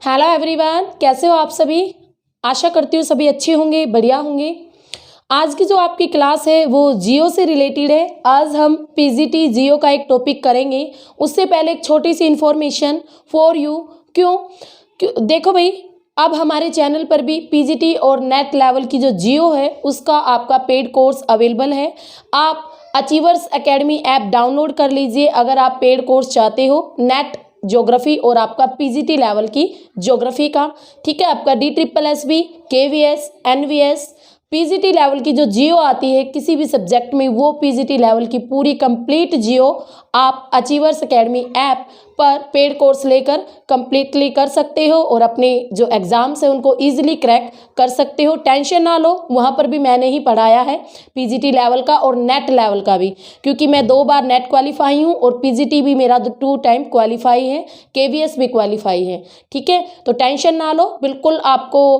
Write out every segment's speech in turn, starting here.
Hello everyone, कैसे हो आप सभी। आशा करती हूँ सभी अच्छे होंगे, बढ़िया होंगे। आज की जो आपकी क्लास है वो जियो से रिलेटेड है। आज हम पीजीटी जियो का एक टॉपिक करेंगे। उससे पहले एक छोटी सी इन्फॉर्मेशन फॉर यू। क्यों देखो भाई, अब हमारे चैनल पर भी पीजीटी और नेट लेवल की जो जियो है उसका आपका पेड कोर्स अवेलेबल है। आप अचीवर्स एकेडमी ऐप डाउनलोड कर लीजिए अगर आप पेड कोर्स चाहते हो नेट ज्योग्राफी और आपका पीजीटी लेवल की ज्योग्राफी का। ठीक है, आपका DSSB, KVS, NVS, PGT level की जो जियो आती है किसी भी सब्जेक्ट में, वो पीजीटी लेवल की पूरी कंप्लीट जियो आप अचीवर्स एकेडमी ऐप पर पेड कोर्स लेकर कंप्लीटली कर सकते हो और अपने जो एग्ज़ाम्स हैं उनको इजीली क्रैक कर सकते हो। टेंशन ना लो, वहाँ पर भी मैंने ही पढ़ाया है पीजीटी लेवल का और नेट लेवल का भी, क्योंकि मैं 2 बार नेट क्वालिफाई हूँ और पीजीटी भी मेरा 2 टाइम क्वालिफाई है, KVS भी क्वालिफाई है। ठीक है, तो टेंशन ना लो, बिल्कुल आपको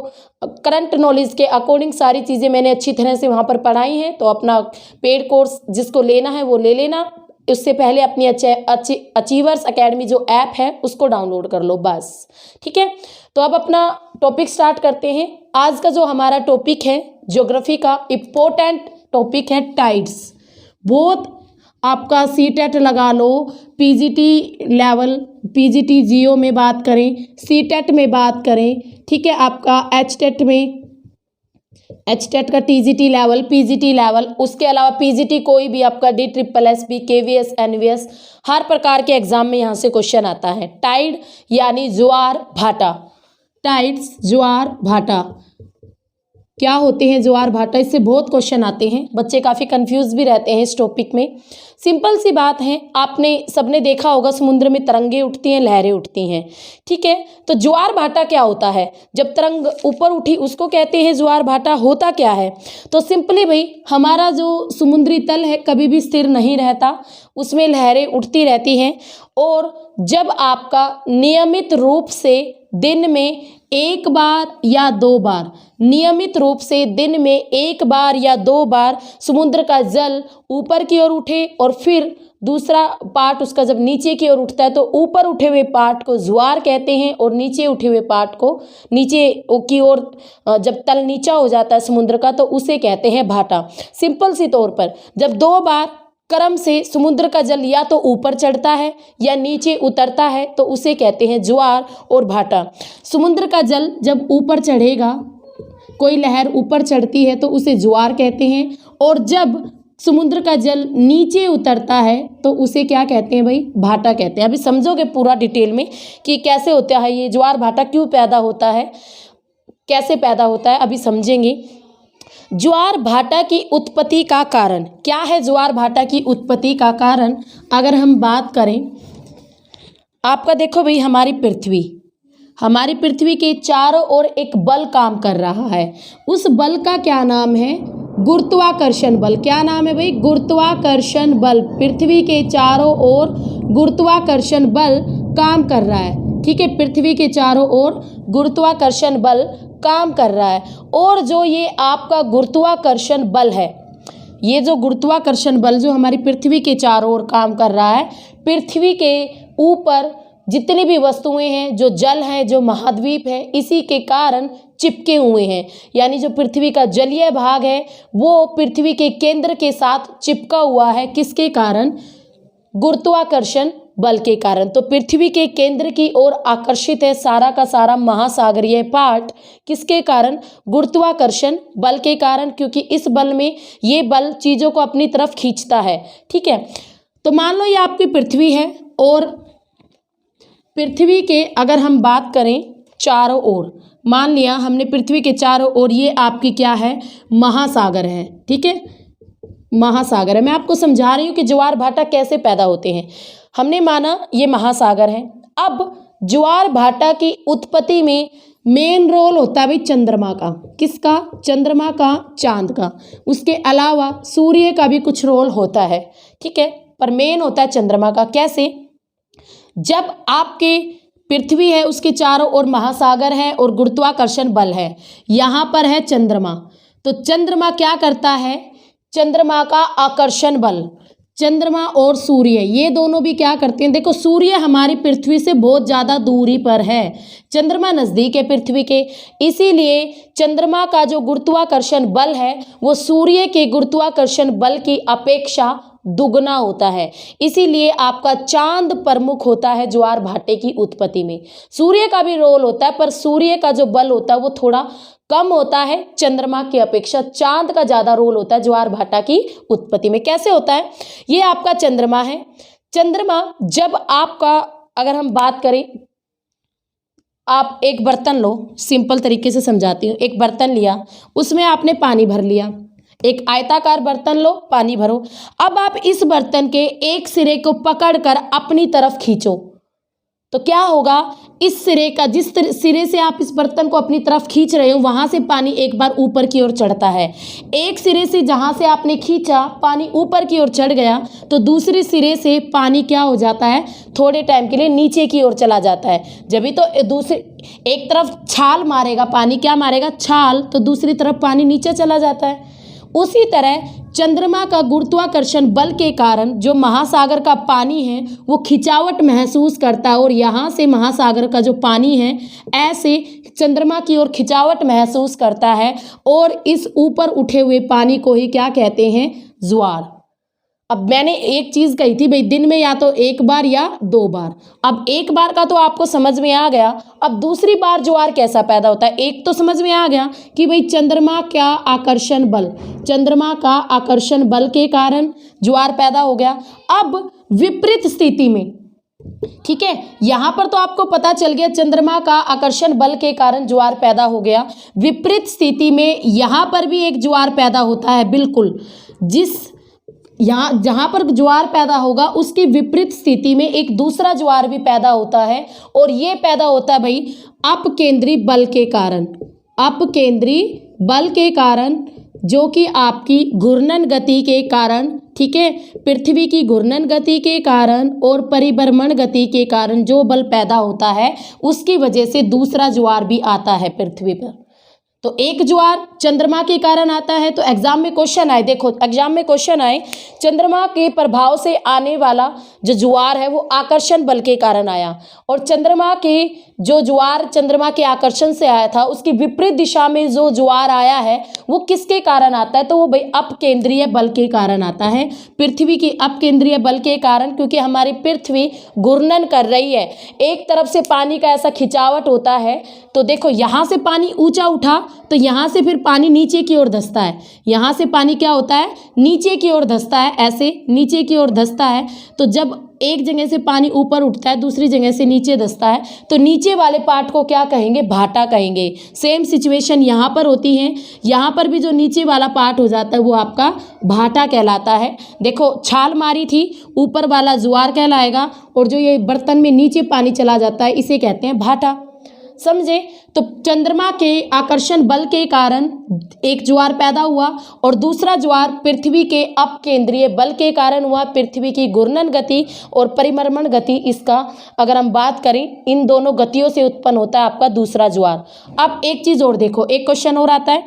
करंट नॉलेज के अकॉर्डिंग सारी चीज़ें मैंने अच्छी तरह से वहाँ पर पढ़ाई हैं। तो अपना पेड कोर्स जिसको लेना है वो ले लेना। उससे पहले अपनी अचीवर्स एकेडमी जो ऐप है उसको डाउनलोड कर लो बस। ठीक है, तो अब अपना टॉपिक स्टार्ट करते हैं। आज का जो हमारा टॉपिक है ज्योग्राफी का इम्पोर्टेंट टॉपिक है टाइड्स। बहुत आपका सीटेट लगा लो, पीजीटी लेवल, पीजीटी जियो में बात करें, सीटेट में बात करें, ठीक है, आपका एचटेट में, एचटेट का टीजीटी लेवल, पीजीटी लेवल, उसके अलावा पीजीटी कोई भी आपका DSSB, KVS, NVS, हर प्रकार के एग्जाम में यहाँ से क्वेश्चन आता है। टाइड यानी ज्वार भाटा। टाइड्स ज्वार भाटा क्या होते हैं, ज्वार भाटा, इससे बहुत क्वेश्चन आते हैं। बच्चे काफ़ी कंफ्यूज भी रहते हैं इस टॉपिक में। सिंपल सी बात है, आपने सबने देखा होगा समुद्र में तरंगे उठती हैं, लहरें उठती हैं। ठीक है, तो ज्वार भाटा क्या होता है, जब तरंग ऊपर उठी उसको कहते हैं ज्वार भाटा। होता क्या है, तो सिंपली भाई हमारा जो समुद्री तल है कभी भी स्थिर नहीं रहता, उसमें लहरें उठती रहती हैं। और जब आपका नियमित रूप से दिन में 1 बार या 2 बार, नियमित रूप से दिन में 1 बार या 2 बार समुद्र का जल ऊपर की ओर उठे और फिर दूसरा पार्ट उसका जब नीचे की ओर उठता है तो ऊपर उठे हुए पार्ट को ज्वार कहते हैं और नीचे उठे हुए पार्ट को, नीचे की ओर जब तल नीचा हो जाता है समुद्र का तो उसे कहते हैं भाटा। सिंपल सी तौर पर जब 2 बार क्रम से समुद्र का जल या तो ऊपर चढ़ता है या नीचे उतरता है तो उसे कहते हैं ज्वार और भाटा। समुद्र का जल जब ऊपर चढ़ेगा, कोई लहर ऊपर चढ़ती है तो उसे ज्वार कहते हैं, और जब समुद्र का जल नीचे उतरता है तो उसे क्या कहते हैं भाई, भाटा कहते हैं। अभी समझोगे पूरा डिटेल में कि कैसे होता है ये ज्वार भाटा, क्यों पैदा होता है, कैसे पैदा होता है, अभी समझेंगे। ज्वार भाटा की उत्पत्ति का कारण क्या है, ज्वार भाटा की उत्पत्ति का कारण अगर हम बात करें, आपका देखो भाई हमारी पृथ्वी के चारों ओर एक बल काम कर रहा है। उस बल का क्या नाम है, गुरुत्वाकर्षण बल। क्या नाम है भाई, गुरुत्वाकर्षण बल। पृथ्वी के चारों ओर गुरुत्वाकर्षण बल काम कर रहा है। ठीक है, पृथ्वी के चारों ओर गुरुत्वाकर्षण बल काम कर रहा है। और जो ये आपका गुरुत्वाकर्षण बल है, ये जो गुरुत्वाकर्षण बल जो हमारी पृथ्वी के चारों ओर काम कर रहा है, पृथ्वी के ऊपर जितनी भी वस्तुएं हैं, जो जल है, जो महाद्वीप है, इसी के कारण चिपके हुए हैं। यानी जो पृथ्वी का जलीय भाग है वो पृथ्वी के केंद्र के साथ चिपका हुआ है। किसके कारण, गुरुत्वाकर्षण बल के कारण। तो पृथ्वी के केंद्र की ओर आकर्षित है सारा का सारा महासागरीय पार्ट, किसके कारण, गुरुत्वाकर्षण बल के कारण, क्योंकि इस बल में ये बल चीज़ों को अपनी तरफ खींचता है। ठीक है, तो मान लो ये आपकी पृथ्वी है और पृथ्वी के अगर हम बात करें चारों ओर, मान लिया हमने पृथ्वी के चारों ओर ये आपकी क्या है, महासागर है। ठीक है, महासागर है। मैं आपको समझा रही हूँ कि ज्वार भाटा कैसे पैदा होते हैं। हमने माना ये महासागर है। अब ज्वार भाटा की उत्पत्ति में मेन रोल होता है भाई चंद्रमा का। किसका, चंद्रमा का, चांद का। उसके अलावा सूर्य का भी कुछ रोल होता है। ठीक है, पर मेन होता है चंद्रमा का। कैसे, जब आपके पृथ्वी है उसके चारों ओर महासागर है और गुरुत्वाकर्षण बल है, यहाँ पर है चंद्रमा, तो चंद्रमा क्या करता है, चंद्रमा का आकर्षण बल, चंद्रमा और सूर्य ये दोनों भी क्या करते हैं, देखो सूर्य हमारी पृथ्वी से बहुत ज़्यादा दूरी पर है, चंद्रमा नज़दीक है पृथ्वी के, इसीलिए चंद्रमा का जो गुरुत्वाकर्षण बल है वो सूर्य के गुरुत्वाकर्षण बल की अपेक्षा दुगना होता है। इसीलिए आपका चांद प्रमुख होता है ज्वार भाटे की उत्पत्ति में। सूर्य का भी रोल होता है पर सूर्य का जो बल होता है वो थोड़ा कम होता है चंद्रमा की अपेक्षा, चांद का ज़्यादा रोल होता है ज्वार भाटा की उत्पत्ति में। कैसे होता है, ये आपका चंद्रमा है। चंद्रमा जब आपका, अगर हम बात करें, आप एक बर्तन लो, सिंपल तरीके से समझाती हूँ। एक बर्तन लिया, उसमें आपने पानी भर लिया, एक आयताकार बर्तन लो, पानी भरो। अब आप इस बर्तन के एक सिरे को पकड़कर अपनी तरफ खींचो तो क्या होगा, इस सिरे का, जिस सिरे से आप इस बर्तन को अपनी तरफ खींच रहे हो वहां से पानी एक बार ऊपर की ओर चढ़ता है। एक सिरे से जहां से आपने खींचा पानी ऊपर की ओर चढ़ गया तो दूसरे सिरे से पानी क्या हो जाता है, थोड़े टाइम के लिए नीचे की ओर चला जाता है। जब भी तो दूसरे एक तरफ छाल मारेगा पानी, क्या मारेगा, छाल, तो दूसरी तरफ पानी नीचे चला जाता है। उसी तरह चंद्रमा का गुरुत्वाकर्षण बल के कारण जो महासागर का पानी है वो खिंचावट महसूस करता है और यहाँ से महासागर का जो पानी है ऐसे चंद्रमा की ओर खिंचावट महसूस करता है और इस ऊपर उठे हुए पानी को ही क्या कहते हैं, ज्वार। अब मैंने एक चीज़ कही थी भाई, दिन में या तो एक बार या 2 बार। अब एक बार का तो आपको समझ में आ गया, अब दूसरी बार ज्वार कैसा पैदा होता है। एक तो समझ में आ गया कि भाई चंद्रमा का आकर्षण बल, चंद्रमा का आकर्षण बल के कारण ज्वार पैदा हो गया। अब विपरीत स्थिति में, ठीक है, यहाँ पर तो आपको पता चल गया चंद्रमा का आकर्षण बल के कारण ज्वार पैदा हो गया। विपरीत स्थिति में यहाँ पर भी एक ज्वार पैदा होता है, बिल्कुल यहाँ जहाँ पर ज्वार पैदा होगा उसकी विपरीत स्थिति में एक दूसरा ज्वार भी पैदा होता है और ये पैदा होता है भाई अपकेंद्री बल के कारण, अपकेंद्री बल के कारण, जो कि आपकी घूर्णन गति के कारण, ठीक है, पृथ्वी की घूर्णन गति के कारण और परिभ्रमण गति के कारण जो बल पैदा होता है उसकी वजह से दूसरा ज्वार भी आता है पृथ्वी पर। तो एक ज्वार चंद्रमा के कारण आता है। तो एग्जाम में क्वेश्चन आए, देखो एग्जाम में क्वेश्चन आए, चंद्रमा के प्रभाव से आने वाला जो ज्वार है वो आकर्षण बल के कारण आया और चंद्रमा के जो ज्वार चंद्रमा के आकर्षण से आया था उसकी विपरीत दिशा में जो ज्वार आया है वो किसके कारण आता है, तो वो भाई अपकेंद्रीय बल के कारण आता है, पृथ्वी की अपकेंद्रीय बल के कारण, क्योंकि हमारी पृथ्वी घूर्णन कर रही है, एक तरफ से पानी का ऐसा खिंचावट होता है। तो देखो यहाँ से पानी ऊंचा उठा तो यहाँ से फिर पानी नीचे की ओर धंसता है, यहाँ से पानी क्या होता है, नीचे की ओर धंसता है, ऐसे नीचे की ओर धंसता है। तो जब एक जगह से पानी ऊपर उठता है दूसरी जगह से नीचे धंसता है तो नीचे वाले पार्ट को क्या कहेंगे, भाटा कहेंगे। सेम सिचुएशन यहाँ पर होती है, यहाँ पर भी जो नीचे वाला पार्ट हो जाता है वो आपका भाटा कहलाता है। देखो छाल मारी थी, ऊपर वाला ज्वार कहलाएगा और जो ये बर्तन में नीचे पानी चला जाता है इसे कहते हैं भाटा, समझे। तो चंद्रमा के आकर्षण बल के कारण एक ज्वार पैदा हुआ और दूसरा ज्वार पृथ्वी के अपकेंद्रीय बल के कारण हुआ, पृथ्वी की घूर्णन गति और परिभ्रमण गति, इसका अगर हम बात करें इन दोनों गतियों से उत्पन्न होता है आपका दूसरा ज्वार। अब एक चीज़ और देखो, एक क्वेश्चन और आता है,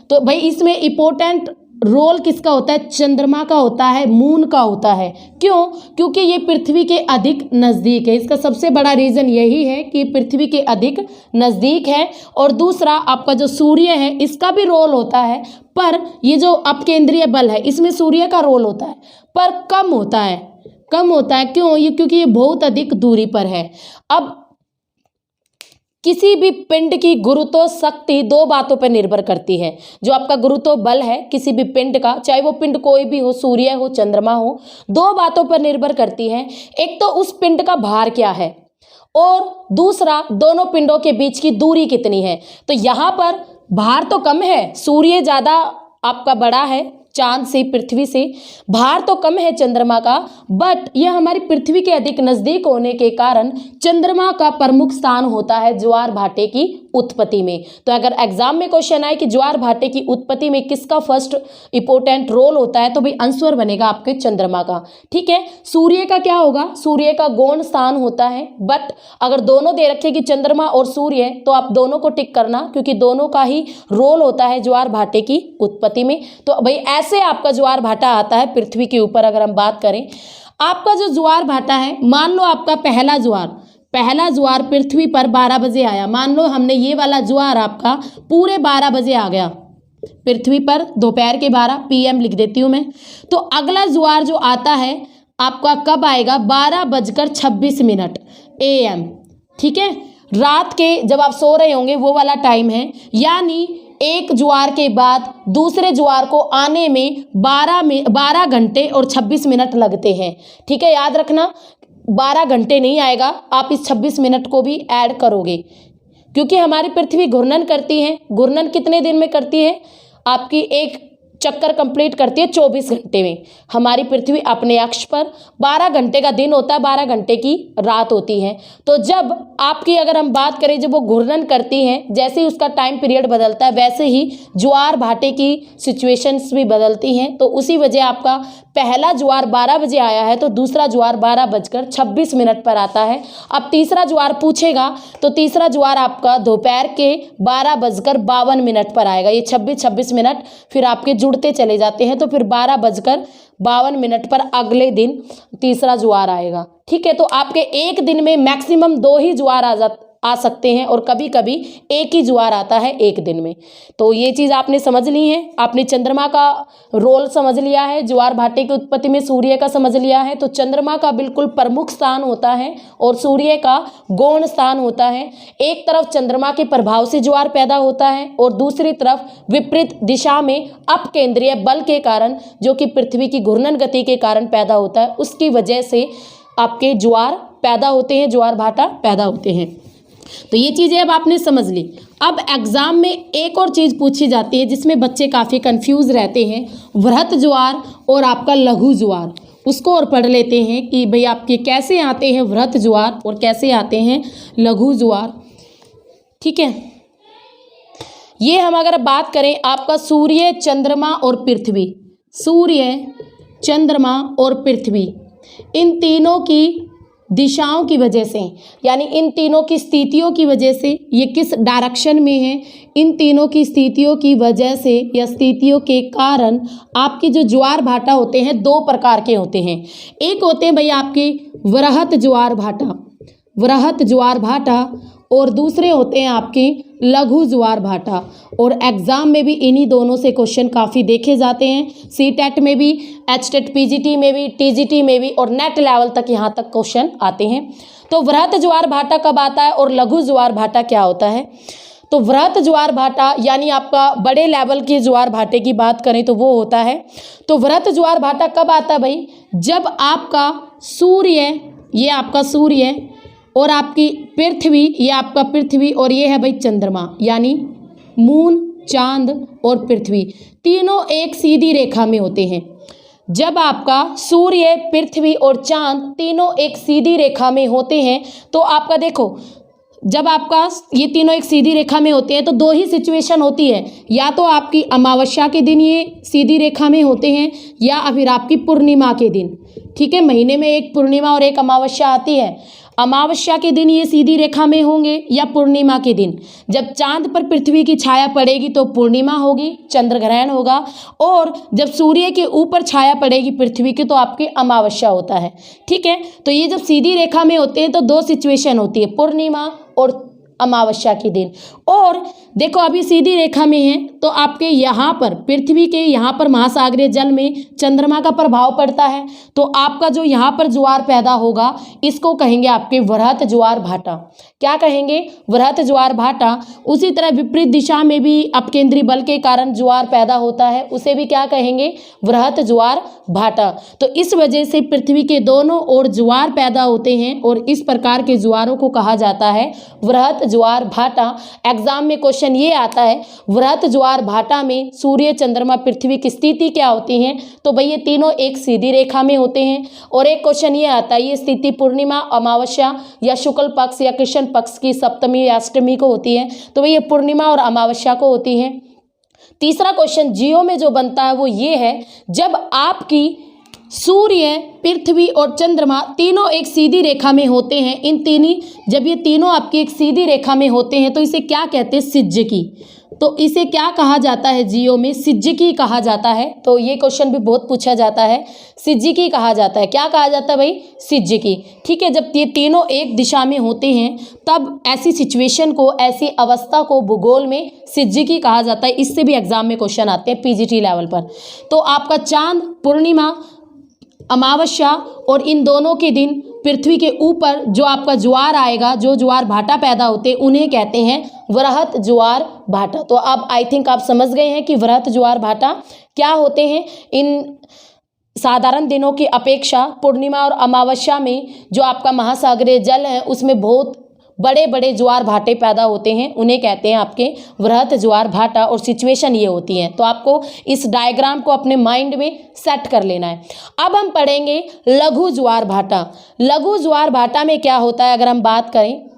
तो भाई इसमें इंपॉर्टेंट रोल किसका होता है, चंद्रमा का होता है, मून का होता है। क्यों, क्योंकि ये पृथ्वी के अधिक नज़दीक है। इसका सबसे बड़ा रीज़न यही है कि पृथ्वी के अधिक नज़दीक है। और दूसरा आपका जो सूर्य है इसका भी रोल होता है, पर ये जो अपकेंद्रीय बल है इसमें सूर्य का रोल होता है पर कम होता है, कम होता है। क्यों, ये क्योंकि ये बहुत अधिक दूरी पर है। अब किसी भी पिंड की गुरुत्व शक्ति 2 बातों पर निर्भर करती है। जो आपका गुरुत्व बल है किसी भी पिंड का, चाहे वो पिंड कोई भी हो, सूर्य हो, चंद्रमा हो, 2 बातों पर निर्भर करती है। एक तो उस पिंड का भार क्या है और दूसरा दोनों पिंडों के बीच की दूरी कितनी है। तो यहाँ पर भार तो कम है, सूर्य ज़्यादा आपका बड़ा है चांद से, पृथ्वी से, भार तो कम है चंद्रमा का, बट यह हमारी पृथ्वी के अधिक नज़दीक होने के कारण चंद्रमा का प्रमुख स्थान होता है ज्वार भाटे की उत्पत्ति में। तो अगर एग्जाम में क्वेश्चन आए कि ज्वार भाटे की उत्पत्ति में किसका फर्स्ट इंपॉर्टेंट रोल होता है, तो भाई आंसर बनेगा आपके चंद्रमा का। ठीक है, सूर्य का क्या होगा, सूर्य का गौण स्थान होता है। बट अगर दोनों दे रखे कि चंद्रमा और सूर्य, तो आप दोनों को टिक करना, क्योंकि दोनों का ही रोल होता है ज्वार भाटे की उत्पत्ति में। तो भाई ऐसे आपका ज्वार भाटा आता है पृथ्वी के ऊपर। अगर हम बात करें आपका जो ज्वार भाटा है, मान लो आपका पहला ज्वार पृथ्वी पर 12 बजे आया। मान लो हमने ये वाला ज्वार आपका पूरे 12 बजे आ गया पृथ्वी पर, दोपहर के 12 PM लिख देती हूँ मैं। तो अगला ज्वार जो आता है आपका कब आएगा, 12:26 AM। ठीक है, रात के जब आप सो रहे होंगे वो वाला टाइम है। यानी एक ज्वार के बाद दूसरे ज्वार को आने में 12 घंटे और 26 मिनट लगते हैं। ठीक है, याद रखना 12 घंटे नहीं आएगा, आप इस 26 मिनट को भी ऐड करोगे, क्योंकि हमारी पृथ्वी घूर्णन करती है। घूर्णन कितने दिन में करती है, आपकी एक चक्कर कंप्लीट करती है 24 घंटे में। हमारी पृथ्वी अपने अक्ष पर 12 घंटे का दिन होता है, 12 घंटे की रात होती है। तो जब आपकी अगर हम बात करें, जब वो घूर्णन करती हैं, जैसे ही उसका टाइम पीरियड बदलता है, वैसे ही ज्वार भाटे की सिचुएशंस भी बदलती हैं। तो उसी वजह आपका पहला ज्वार 12 बजे आया है, तो दूसरा ज्वार 12:26 पर आता है। अब तीसरा ज्वार पूछेगा तो तीसरा ज्वार आपका दोपहर के 12:52 पर आएगा। ये 26 मिनट फिर आपके जुड़ते चले जाते हैं, तो फिर 12:52 पर अगले दिन तीसरा ज्वार आएगा। ठीक है, तो आपके एक दिन में मैक्सिमम 2 ही ज्वार आ सकते हैं, और कभी कभी एक ही ज्वार आता है एक दिन में। तो ये चीज़ आपने समझ ली है। आपने चंद्रमा का रोल समझ लिया है, ज्वार भाटे की उत्पत्ति में सूर्य का समझ लिया है। तो चंद्रमा का बिल्कुल प्रमुख स्थान होता है और सूर्य का गौण स्थान होता है। एक तरफ चंद्रमा के प्रभाव से ज्वार पैदा होता है, और दूसरी तरफ विपरीत दिशा में अपकेंद्रीय बल के कारण, जो कि पृथ्वी की घूर्णन गति के कारण पैदा होता है, उसकी वजह से आपके ज्वार पैदा होते हैं, ज्वार भाटा पैदा होते हैं। तो ये चीज़ें अब आपने समझ ली। अब एग्ज़ाम में एक और चीज़ पूछी जाती है जिसमें बच्चे काफ़ी कंफ्यूज रहते हैं, वृहत ज्वार और आपका लघु ज्वार। उसको और पढ़ लेते हैं कि भाई आपके कैसे आते हैं वृहत ज्वार और कैसे आते हैं लघु ज्वार। ठीक है, ये हम अगर बात करें आपका सूर्य, चंद्रमा और पृथ्वी, सूर्य, चंद्रमा और पृथ्वी, इन तीनों की दिशाओं की वजह से, यानी इन तीनों की स्थितियों की वजह से, ये किस डायरेक्शन में है, इन तीनों की स्थितियों की वजह से या स्थितियों के कारण आपके जो ज्वार भाटा होते हैं 2 प्रकार के होते हैं। एक होते हैं भाई आपके वृहत ज्वार भाटा, और दूसरे होते हैं आपके लघु ज्वार भाटा। और एग्ज़ाम में भी इन्हीं दोनों से क्वेश्चन काफ़ी देखे जाते हैं, CTET में भी, HTET PGT में भी, TGT में भी, और नेट लेवल तक यहाँ तक क्वेश्चन आते हैं। तो वृहत ज्वार भाटा कब आता है और लघु ज्वार भाटा क्या होता है। तो वृहत ज्वार भाटा यानी आपका बड़े लेवल के ज्वार भाटे की बात करें तो वो होता है। तो वृहत ज्वार भाटा कब आता है भाई, जब आपका सूर्य, ये आपका सूर्य और आपकी पृथ्वी, ये आपका पृथ्वी और ये है भाई चंद्रमा, यानी मून, चांद और पृथ्वी, तीनों एक सीधी रेखा में होते हैं। जब आपका सूर्य, पृथ्वी और चांद तीनों एक सीधी रेखा में होते हैं, तो आपका देखो, जब आपका ये तीनों एक सीधी रेखा में होते हैं तो 2 ही सिचुएशन होती है, या तो आपकी अमावस्या के दिन ये सीधी रेखा में होते हैं, या फिर आपकी पूर्णिमा के दिन। ठीक है, महीने में एक पूर्णिमा और एक अमावस्या आती है। अमावस्या के दिन ये सीधी रेखा में होंगे, या पूर्णिमा के दिन जब चांद पर पृथ्वी की छाया पड़ेगी तो पूर्णिमा होगी, चंद्र ग्रहण होगा, और जब सूर्य के ऊपर छाया पड़ेगी पृथ्वी की तो आपकी अमावस्या होता है। ठीक है, तो ये जब सीधी रेखा में होते हैं तो 2 सिचुएशन होती है, पूर्णिमा और अमावस्या के दिन। और देखो अभी सीधी रेखा में है तो आपके यहाँ पर पृथ्वी के यहाँ पर महासागरीय जल में चंद्रमा का प्रभाव पड़ता है, तो आपका जो यहाँ पर ज्वार पैदा होगा इसको कहेंगे आपके वृहत ज्वार भाटा। क्या कहेंगे, वृहत ज्वार भाटा। उसी तरह विपरीत दिशा में भी अपकेंद्री बल के कारण ज्वार पैदा होता है, उसे भी क्या कहेंगे, वृहत ज्वार भाटा। तो इस वजह से पृथ्वी के दोनों ओर ज्वार पैदा होते हैं और इस प्रकार के ज्वारों को कहा जाता है वृहत ज्वार भाटा। एग्जाम में क्वेश्चन ये आता है वृहत ज्वार भाटा में सूर्य चंद्रमा पृथ्वी की स्थिति क्या होती है, तो भाई ये तीनों एक सीधी रेखा में होते हैं। और एक क्वेश्चन ये आता है ये स्थिति पूर्णिमा, अमावस्या या शुक्ल पक्ष या कृष्ण पक्ष की सप्तमी या अष्टमी को होती है, तो भाई ये पूर्णिमा और अमावस्या को होती है। तीसरा क्वेश्चन जियो में जो बनता है वो ये है जब आपकी सूर्य, पृथ्वी और चंद्रमा तीनों एक सीधी रेखा में होते हैं, जब ये तीनों आपकी एक सीधी रेखा में होते हैं तो इसे क्या कहते हैं, सिज्जिकी। तो इसे क्या कहा जाता है जियो में, सिज्जिकी कहा जाता है। तो ये क्वेश्चन भी बहुत पूछा जाता है, सिज्जिकी कहा जाता है। क्या कहा जाता है भाई, सिज्जिकी। ठीक है, जब ये तीनों एक दिशा में होते हैं तब ऐसी सिचुएशन को, ऐसी अवस्था को भूगोल में सिज्जिकी कहा जाता है। इससे भी एग्जाम में क्वेश्चन आते हैं पीजीटी लेवल पर। तो आपका चांद, पूर्णिमा, अमावस्या और इन दोनों के दिन पृथ्वी के ऊपर जो आपका ज्वार आएगा, जो ज्वार भाटा पैदा होते हैं, उन्हें कहते हैं वृहत ज्वार भाटा। तो अब आई थिंक आप समझ गए हैं कि वृहत ज्वार भाटा क्या होते हैं। इन साधारण दिनों की अपेक्षा पूर्णिमा और अमावस्या में जो आपका महासागरीय जल है उसमें बहुत बड़े बड़े ज्वार भाटे पैदा होते हैं, उन्हें कहते हैं आपके वृहत ज्वार भाटा। और सिचुएशन ये होती है। तो आपको इस डायग्राम को अपने माइंड में सेट कर लेना है। अब हम पढ़ेंगे लघु ज्वार भाटा। लघु ज्वार भाटा में क्या होता है अगर हम बात करें,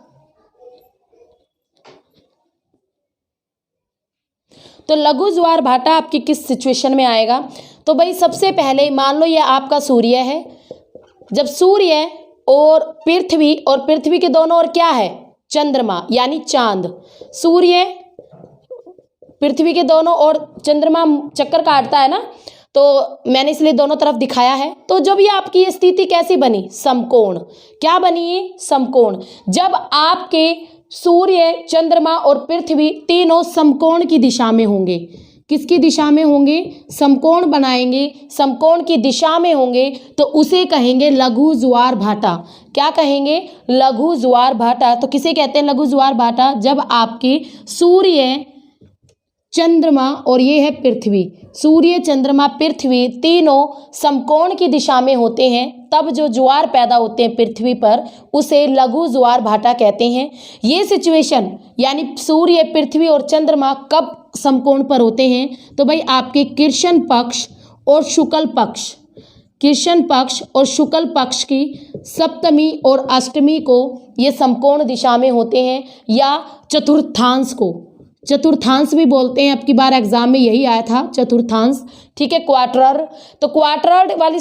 तो लघु ज्वार भाटा आपकी किस सिचुएशन में आएगा, तो भाई सबसे पहले मान लो ये आपका सूर्य है। जब सूर्य और पृथ्वी के दोनों ओर क्या है, चंद्रमा यानी चांद। सूर्य, पृथ्वी के दोनों ओर चंद्रमा चक्कर काटता है ना, तो मैंने इसलिए दोनों तरफ दिखाया है। तो जब ये आपकी स्थिति कैसी बनी, समकोण। क्या बनी ये, समकोण। जब आपके सूर्य, चंद्रमा और पृथ्वी तीनों समकोण की दिशा में होंगे। किसकी दिशा में होंगे, समकोण बनाएंगे, समकोण की दिशा में होंगे, तो उसे कहेंगे लघु ज्वार भाटा। क्या कहेंगे, लघु ज्वार भाटा। तो किसे कहते हैं लघु ज्वार भाटा, जब आपके सूर्य, चंद्रमा और ये है पृथ्वी, सूर्य, चंद्रमा, पृथ्वी तीनों समकोण की दिशा में होते हैं, तब जो ज्वार पैदा होते हैं पृथ्वी पर उसे लघु ज्वार भाटा कहते हैं। ये सिचुएशन यानी सूर्य, पृथ्वी और चंद्रमा कब समकोण पर होते हैं, तो भाई आपके कृष्ण पक्ष और शुक्ल पक्ष, कृष्ण पक्ष और शुक्ल पक्ष की सप्तमी और अष्टमी को ये समकोण दिशा में होते हैं, या चतुर्थांश को, चतुर्थांश भी बोलते हैं। अब की बार एग्जाम में यही आया था, चतुर्थांश। ठीक है, क्वार्टर। तो क्वार्टर वाली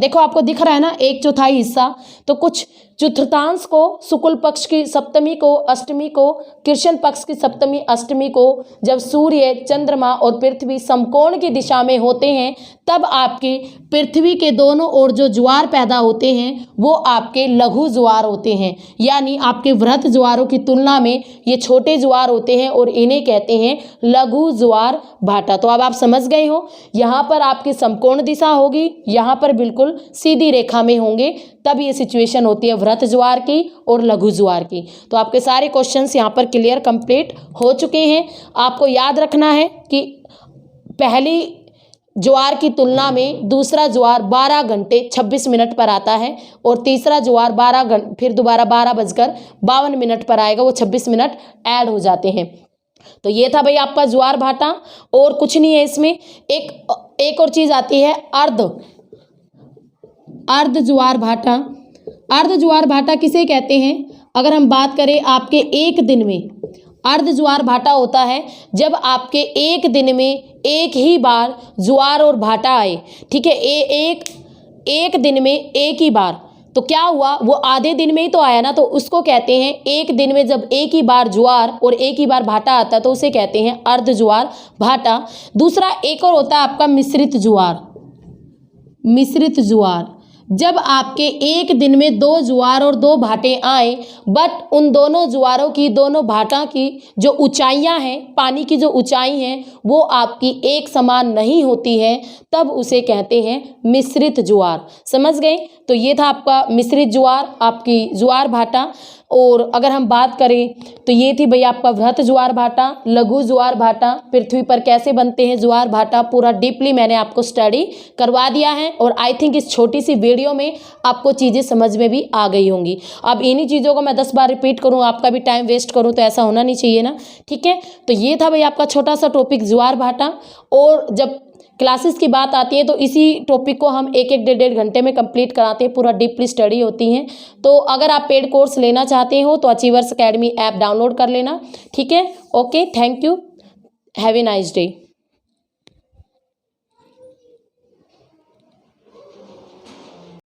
देखो आपको दिख रहा है ना, 1/4 हिस्सा। तो कुछ चतुर्थांश को शुक्ल पक्ष की सप्तमी को, अष्टमी को, कृष्ण पक्ष की सप्तमी, अष्टमी को जब सूर्य, चंद्रमा और पृथ्वी समकोण की दिशा में होते हैं तब आपके पृथ्वी के दोनों ओर जो ज्वार पैदा होते हैं वो आपके लघु ज्वार होते हैं। यानी आपके वृहत ज्वारों की तुलना में ये छोटे ज्वार होते हैं और इन्हें कहते हैं लघु ज्वार भाटा। तो अब आप समझ गए हो, यहाँ पर आपकी समकोण दिशा होगी, यहाँ पर बिल्कुल सीधी रेखा में होंगे, तब ये सिचुएशन होती है वृहत ज्वार की और लघु ज्वार की। तो आपके सारे क्वेश्चंस यहाँ पर क्लियर कंप्लीट हो चुके हैं। आपको याद रखना है कि पहली ज्वार की तुलना में दूसरा ज्वार 12 घंटे 26 मिनट पर आता है और तीसरा ज्वार 12 घंटे फिर दोबारा 12:52 पर आएगा, वो 26 मिनट ऐड हो जाते हैं। तो ये था भाई आपका ज्वार भाटा, और कुछ नहीं है इसमें। एक और चीज़ आती है अर्ध ज्वार भाटा। अर्ध ज्वार भाटा किसे कहते हैं, अगर हम बात करें आपके एक दिन में अर्ध ज्वार भाटा होता है जब आपके एक दिन में एक ही बार ज्वार और भाटा आए। ठीक है, एक दिन में एक ही बार, तो क्या हुआ, वो आधे दिन में ही तो आया ना, तो उसको कहते हैं एक दिन में जब एक ही बार ज्वार और एक ही बार भाटा आता है तो उसे कहते हैं अर्ध ज्वार भाटा। दूसरा एक और होता है आपका मिश्रित ज्वार। मिश्रित ज्वार, जब आपके एक दिन में 2 ज्वार और 2 भाटे आए, बट उन दोनों ज्वारों की, दोनों भाटा की जो ऊंचाइयां हैं, पानी की जो ऊंचाई हैं वो आपकी एक समान नहीं होती है, तब उसे कहते हैं मिश्रित ज्वार। समझ गए? तो ये था आपका मिश्रित ज्वार, आपकी ज्वार भाटा। और अगर हम बात करें तो ये थी भाई आपका वृहत ज्वार भाटा, लघु ज्वार भाटा, पृथ्वी पर कैसे बनते हैं ज्वार भाटा, पूरा डीपली मैंने आपको स्टडी करवा दिया है। और आई थिंक इस छोटी सी वीडियो में आपको चीज़ें समझ में भी आ गई होंगी। अब इन्हीं चीज़ों को मैं 10 बार रिपीट करूँ, आपका भी टाइम वेस्ट करूँ, तो ऐसा होना नहीं चाहिए ना। ठीक है, तो ये था भाई आपका छोटा सा टॉपिक ज्वार भाटा। और जब क्लासेस की बात आती है तो इसी टॉपिक को हम एक एक 1.5 घंटे में कंप्लीट कराते हैं, पूरा डीपली स्टडी होती है। तो अगर आप पेड कोर्स लेना चाहते हो तो अचीवर्स अकेडमी ऐप डाउनलोड कर लेना। ठीक है, okay, thank you, have a nice day.